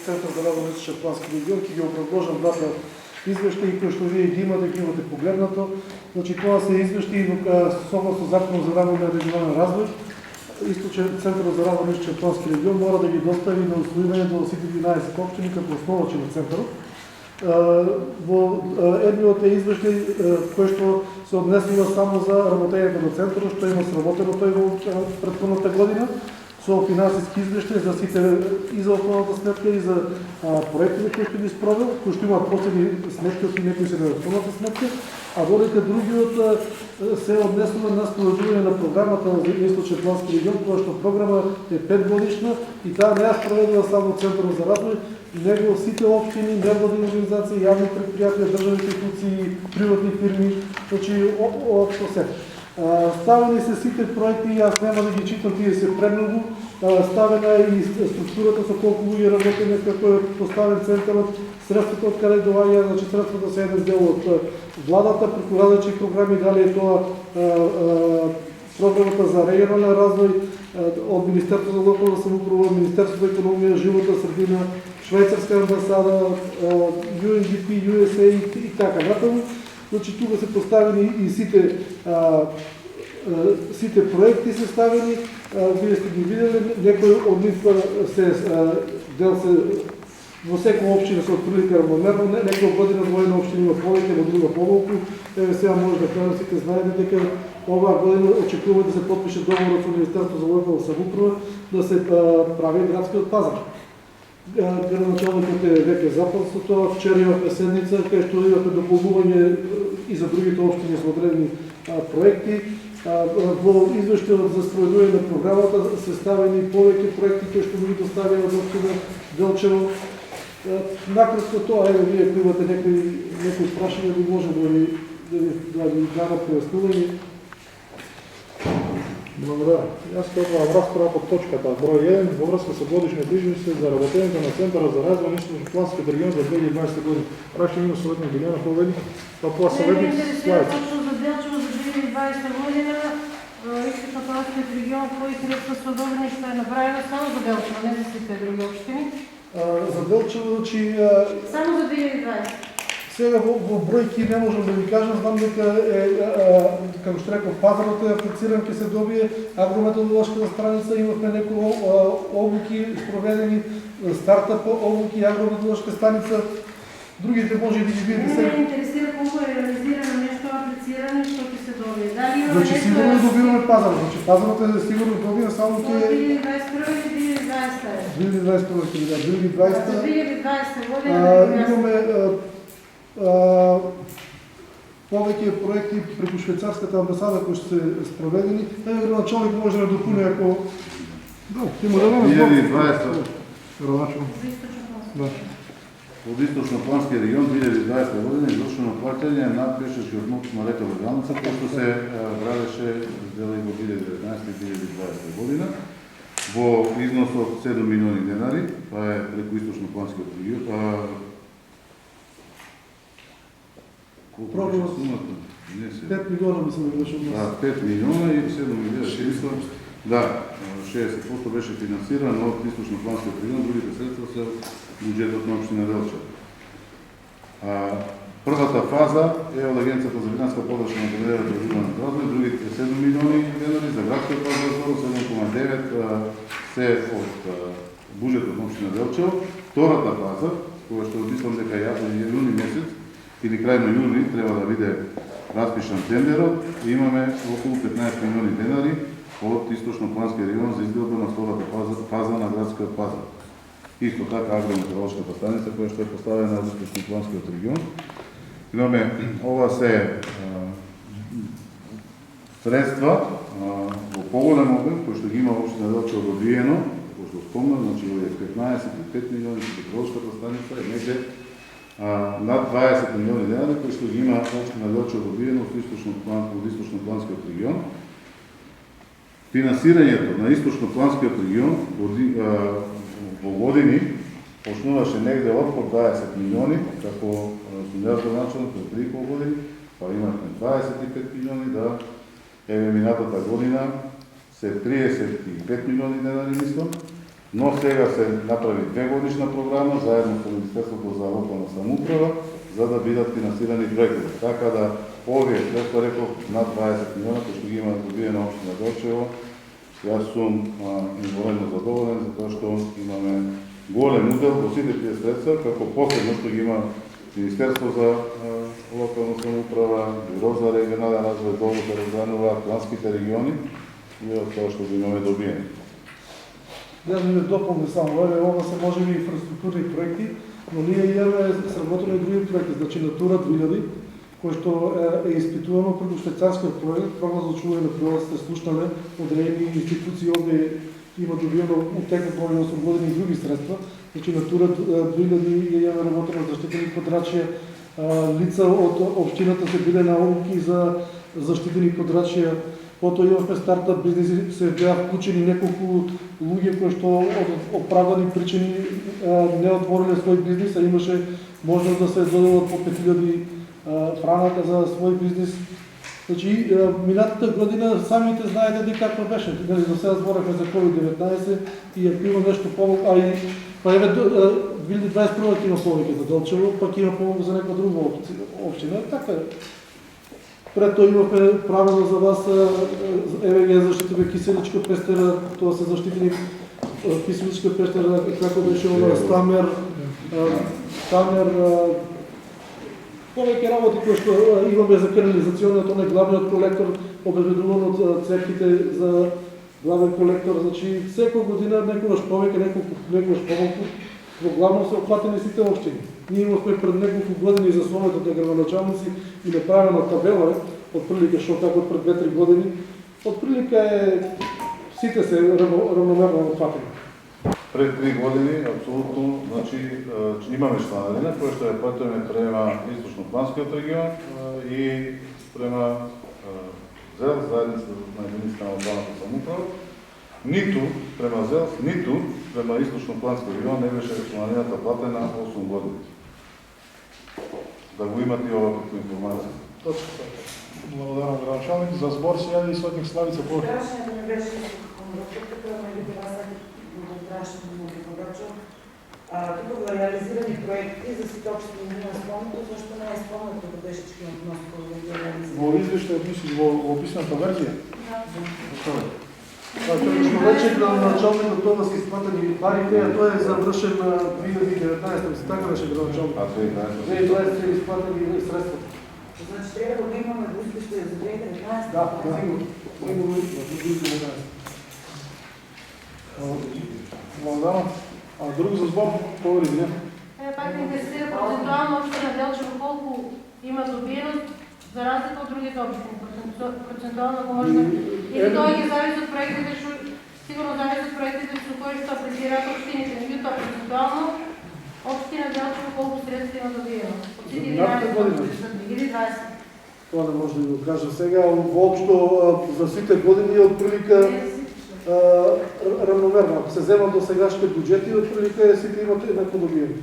Центар за работа плански регион, ќе ги образложам двата извештаи кои што вие ги имате, ги имате погледнато. Значи тоа се извештаи согласно Законот за рамови на регионален развој. Источен Центар за работа плански регион мора да ги достави на усвоивање до сите 11 општини како основачи на центарот. Во едниот е извештај кој што се однесува само за работењето на центарот, што има сработено тој во претходната година, со финансиски извештај за сите и за основната сметка и за проектите кои што ги спровел, кои што имаат посебни сметки и некои се на основната сметка, а додека другиот се однесува на спроведување на програмата за Источен плански регион, која што програма е 5 годишна и таа не ја спроведува само Центарот за развој, него сите општини, невладини организации, јавни предпријатија, државни институции, приватни фирми, значи општо се. Ставени се сите проекти, јас нема да ги читам, тие се премногу, ставена е и структурата со колку луѓе работене, како е поставен центарот, средствата од каде доаѓа, значи средствата се еден дел од владата, преку различни програми, дали е тоа програмата за регионален развој, од Министерството за локална самоуправа, Министерството за економија, животна средина, Швајцарска амбасада, UNDP, USA и така натаму. Значи тука се поставени и сите проекти се ставени, вие сте ги видели, некои од нив дел се во секоја општина се отприлика равномерно, некоја година во една општина има повеќе, во друга помалку. Еве сега може да кажам, сите знаете дека оваа година очекуваме да се подпише договорот со Министерството за локална самоуправа да се прави градскиот пазар. Градоначалникот е веќе запознат со тоа. Вчера имавме седница кај што имавме дополнување и за другите општини со одредени проекти. Во извештајот за спроведување на програмата се ставени повеќе проекти кои што ги доставија од општина Делчево. Накратко тоа, еве вие ако имате некои прашања, ви може да ви дадат појаснување. Благодаря. Јас отварам расправа по точката број 1 во врска со годишниот извештај за работењето на Центарот за развој на Источно-планскиот регион за 2020 година. Прашање има советник Билјана Повели, па советник Славец. Точно за Делчево за 2020 година, Источно-планскиот регион, кои средства се одобрени, што е направено само за Делчево, не за сите други општини. За Делчево, значи само за 2020. Сега во бројки не можам да ви кажам, знам дека како што реков, пазарот е аплициран, ќе се добие агрометодолошката страница, имавме некои обуки спроведени, стартап обуки, агрометодолошка страница, другите може да ги видите сега. Мене интересира колку е реализирано нешто аплицирано и што ќе се добие. Дали има Значи сигурно добиваме пазарот, значи пазарот е сигурно добива само ќе 2021 или 2020? 2021 година. Имаме повеќе проекти преку швајцарската амбасада кои се спроведени. Градоначалник може да допуни ако има да имаме 2020 Од Источно-плански регион 2020 година извршено плаќање на пешачкиот мост на река Легалница, кој што се градеше дели во 2019 и 2020 година во износ од 7 милиони денари, тоа е преку Источно-планскиот регион. Програма 5 милиона мислам да беше од нас. 5 милиона и 7 милиона 600. Да, 60% беше финансирано од Источно-планскиот регион, другите средства се буџетот на општина Делчево. Првата фаза е од Агенцијата за финансиска поддршка на Федерацијата за регионален развој, другите 7 милиони денари за градскиот пазар, 7,9 се од буџетот на општина Делчево. Втората фаза, која што мислам дека јуни месец или крај на јуни треба да биде распишан тендерот, имаме околу 15 милиони денари од Источно-плански регион за изградба на втората фаза на градскиот пазар. Исто така агрометеоролошката станица која што е поставена од Источно-планскиот регион. Имаме ова се средства во поголем обем кој што ги има општина Делчево добиено, кој што спомнам, значи овие 15 милиони за метеоролошката станица е негде над 20 милиони денари кои што ги има општина Делчево добиено од Источно-планскиот регион. Финансирањето на Источно-планскиот регион во години почнуваше негде од 20 милиони, како градоначалник од 3,5 години, па имавме 25 милиони, да еве минатата година се 35 милиони денари мислам, Но сега се направи 2-годишна програма заедно со Министерството за локална самоуправа за да бидат финансирани проекти. Така да овие, како реков, над 20 милиона кои што ги има добиена општина Делчево, јас сум инволено задоволен затоа што имаме голем удел во сите тие средства, како последно што ги има Министерство за локална самоуправа, Бюро за регионален развој, долго се разгранува планските региони и од тоа што го имаме добиено. Јас ми дополни само, ова се може би инфраструктурни проекти, но ние имаме сработени други проекти, значи Натура 2000, кој што е испитувано преку швајцарскиот проект, програма за очување на природата, сте слушнале, одредени институции овде има добиено у текот на 8 години и други средства, значи Натура 2000 ја имаме работено заштитени подрачја, лица од општината се биле научки за заштитени подрачја. Потоа имавме стартап бизнеси, се беа вклучени неколку луѓе кои што од оправдани причини не отвориле свој бизнес, а имаше можност да се додадат по 5000 франака за свој бизнес. Значи, минатата година самите знаете дека какво беше. Дали до сега зборевме за COVID-19 и ако има нещо помог, а и па еве 2021 има повеќе за Делчево, пак има помог за некоја друга општина. Така е. Пред тоа имавме правено за вас, еве ги заштитиме Киселичка пестера, тоа се заштитени Киселичка пестера, како беше ова Стамер, повеќе работи кои што имаме за канализационниот, оној главниот колектор, обезбедуван од церквите за главен колектор, значи секоја година некогаш повеќе, некогаш помалку, во главно се опфатени сите општини. Ние имавме пред неколку години за словото на градоначалници и направена табела, отприлика што како пред 2-3 години, отприлика е сите се равномерно опфатени. Пред 3 години, апсолутно, значи, имаме чланарина, која што ја платиме према Источно-планскиот регион и према ЗЕЛ, заедница на единицата на локалната самоуправа. Ниту према ЗЕЛ, ниту према Источно-планскиот регион не беше чланарината платена 8 години. Да го имате ова како информација. Точно така. Благодарам, градоначалник. За збор се јави и сотник Славица Повчев. Прашањето не беше контрактот, ама и това са прашањето му подача. Тук во реализирани проекти за сите општини има спомнато, зашто не е спомнато да беше че има вноска во реализирани. Во извештајот мислиш во описаната верзија? Вече градоначалникот тоа се исплатени парите, а тоа е завршен 2019, се така беше градоначалник. А 2020 се исплатени средствата. Значи треба да имаме во извештај за 2019. Да, имаме во 2019. Благодарам. А друг за збор, повери не? Пак ме интересира процентуално општина Делчево колку има добиено за разлика од другите општини. Процентуално ако може да... Или тоа ги зависи од проектите, што сигурно зависи од проектите со кои што апlicираат општините. Меѓутоа процентуално општина Делчево колку средства има добиено. Од сите 11 општини за 2020. Тоа не може да го кажам сега, воопшто за сите години отприлика равномерно. Ако се земат до сегашните буџети, отприлика сите имат еднакво добиено.